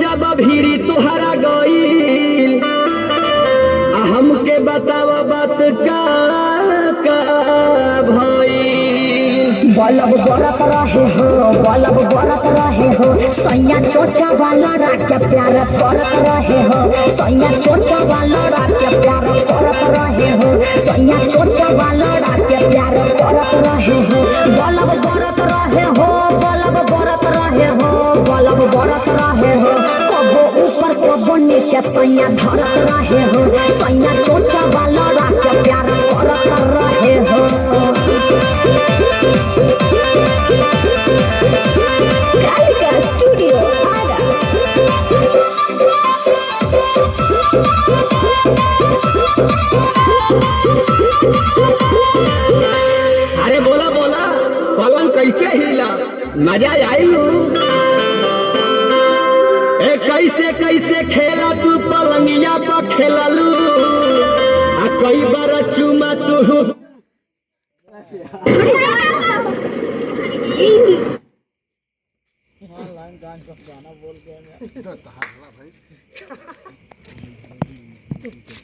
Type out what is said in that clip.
जब भीरी तुहरा गईल हमके बताव बात का भईल। बलब बरत रहे हो, बलब बरत रहे हो, सैया चोचा वाला राज्य प्यार करत रहे हो, सैया चोचा वाला राज्य प्यार करत रहे हो, सैया चोचा वाला राज्य प्यार करत रहे हो। बलब बरत रहे हो, बलब बरत रहे हो, बलब बरत रहे हो, कबो ऊपर कबो नीचे सैया धरत रहे हो, सैया चोचा वाला राज्य प्यार करत रहे हो। Kalika Studio Ada। अरे बोला बोला पलंग कैसे हिला मजा आई। ए कैसे कैसे खेला तू पलंगिया पर खेललू आ कई बार चुमा तू गान का गाना बोल के